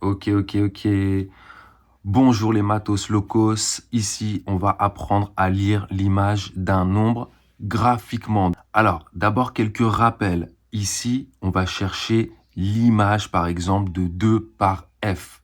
Ok. Bonjour les matos locos. Ici, on va apprendre à lire l'image d'un nombre graphiquement. Alors, d'abord quelques rappels. Ici, on va chercher l'image, par exemple, de 2 par f.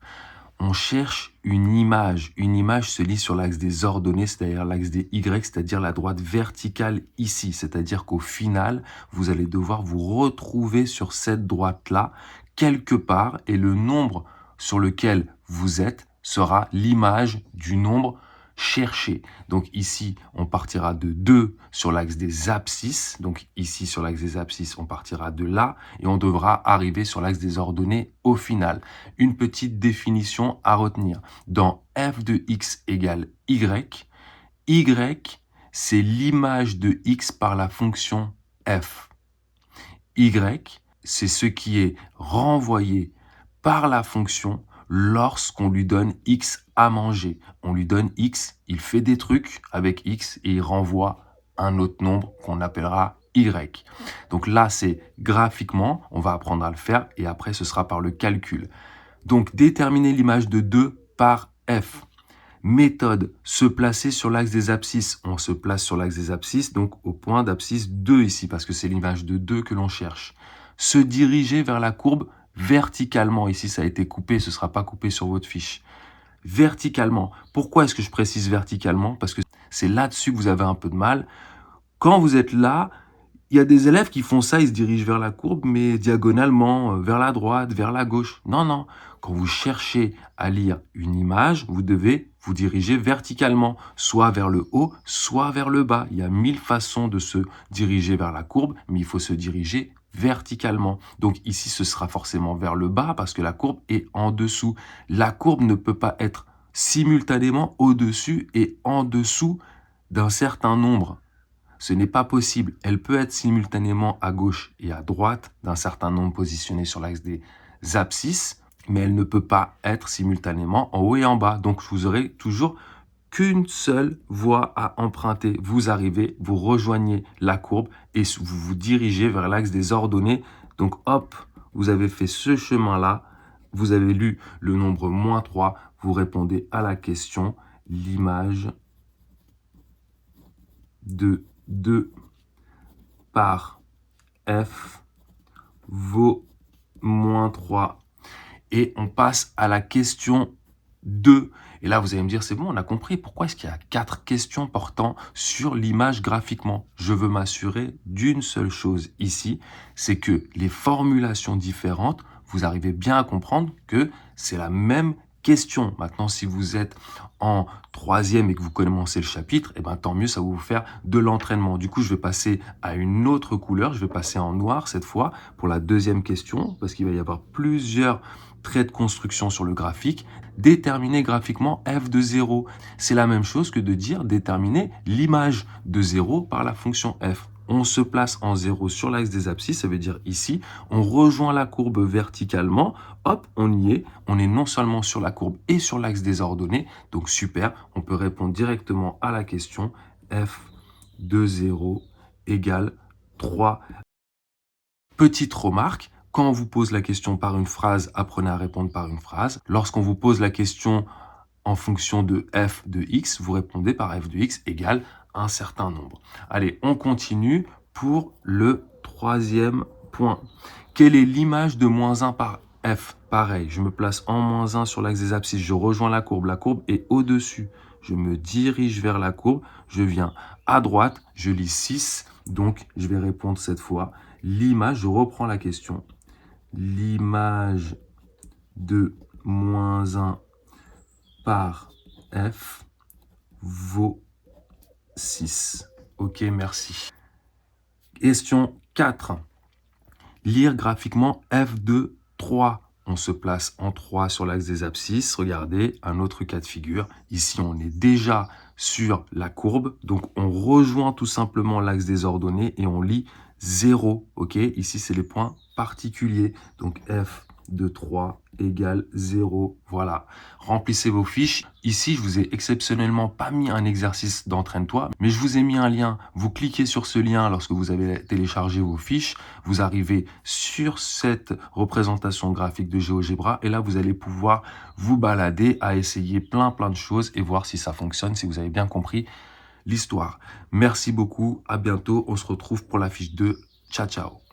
On cherche une image. Une image se lit sur l'axe des ordonnées, c'est-à-dire l'axe des Y, c'est-à-dire la droite verticale ici. C'est-à-dire qu'au final, vous allez devoir vous retrouver sur cette droite-là quelque part et le nombre sur lequel vous êtes sera l'image du nombre cherché. Donc ici, on partira de 2 sur l'axe des abscisses. Donc ici, sur l'axe des abscisses, on partira de là et on devra arriver sur l'axe des ordonnées au final. Une petite définition à retenir. Dans f de x égale y, y, c'est l'image de x par la fonction f. Y, c'est ce qui est renvoyé par la fonction lorsqu'on lui donne x à manger. On lui donne x, il fait des trucs avec x et il renvoie un autre nombre qu'on appellera y. Donc là, c'est graphiquement, on va apprendre à le faire et après, ce sera par le calcul. Donc, déterminer l'image de 2 par f. Méthode, se placer sur l'axe des abscisses. On se place sur l'axe des abscisses, donc au point d'abscisse 2 ici, parce que c'est l'image de 2 que l'on cherche. Se diriger vers la courbe verticalement. Ici, ça a été coupé, ce ne sera pas coupé sur votre fiche. Verticalement. Pourquoi est-ce que je précise verticalement? Parce que c'est là-dessus que vous avez un peu de mal. Quand vous êtes là, il y a des élèves qui font ça, ils se dirigent vers la courbe, mais diagonalement, vers la droite, vers la gauche. Non. Quand vous cherchez à lire une image, vous devez vous diriger verticalement, soit vers le haut, soit vers le bas. Il y a 1000 façons de se diriger vers la courbe, mais il faut se diriger verticalement. Donc ici, ce sera forcément vers le bas parce que la courbe est en dessous. La courbe ne peut pas être simultanément au-dessus et en dessous d'un certain nombre. Ce n'est pas possible. Elle peut être simultanément à gauche et à droite d'un certain nombre positionné sur l'axe des abscisses, mais elle ne peut pas être simultanément en haut et en bas. Donc, vous aurez toujours qu'une seule voie à emprunter. Vous arrivez, vous rejoignez la courbe et vous vous dirigez vers l'axe des ordonnées. Donc, hop, vous avez fait ce chemin-là. Vous avez lu le nombre -3. Vous répondez à la question. L'image de 2 par f vaut -3. Et on passe à la question 2. Et là, vous allez me dire, c'est bon, on a compris. Pourquoi est-ce qu'il y a 4 questions portant sur l'image graphiquement? Je veux m'assurer d'une seule chose ici, c'est que les formulations différentes, vous arrivez bien à comprendre que c'est la même question. Maintenant, si vous êtes en 3e et que vous commencez le chapitre, eh ben, tant mieux, ça va vous faire de l'entraînement. Du coup, je vais passer à une autre couleur. Je vais passer en noir cette fois pour la 2e question, parce qu'il va y avoir plusieurs traits de construction sur le graphique. Déterminer graphiquement f de 0. C'est la même chose que de dire déterminer l'image de 0 par la fonction f. On se place en 0 sur l'axe des abscisses, ça veut dire ici, on rejoint la courbe verticalement, hop, on y est, on est non seulement sur la courbe et sur l'axe des ordonnées, donc super, on peut répondre directement à la question f de 0 égale 3. Petite remarque, quand on vous pose la question par une phrase, apprenez à répondre par une phrase. Lorsqu'on vous pose la question en fonction de f de x, vous répondez par f de x égale un certain nombre. Allez, on continue pour le 3e point. Quelle est l'image de -1 par f? Pareil, je me place en -1 sur l'axe des abscisses, je rejoins la courbe est au-dessus. Je me dirige vers la courbe, je viens à droite, je lis 6, donc je vais répondre cette fois. L'image, je reprends la question. L'image de -1 par f vaut 6. Ok, merci. Question 4. Lire graphiquement f de 3. On se place en 3 sur l'axe des abscisses. Regardez, un autre cas de figure. Ici, on est déjà sur la courbe. Donc, on rejoint tout simplement l'axe des ordonnées et on lit 0. Ok, ici, c'est les points particuliers. Donc, f de 3 égale 0. Voilà. Remplissez vos fiches. Ici, je vous ai exceptionnellement pas mis un exercice d'entraîne-toi, mais je vous ai mis un lien. Vous cliquez sur ce lien lorsque vous avez téléchargé vos fiches. Vous arrivez sur cette représentation graphique de GeoGebra et là, vous allez pouvoir vous balader à essayer plein de choses et voir si ça fonctionne, si vous avez bien compris l'histoire. Merci beaucoup. À bientôt. On se retrouve pour la fiche 2. Ciao, ciao.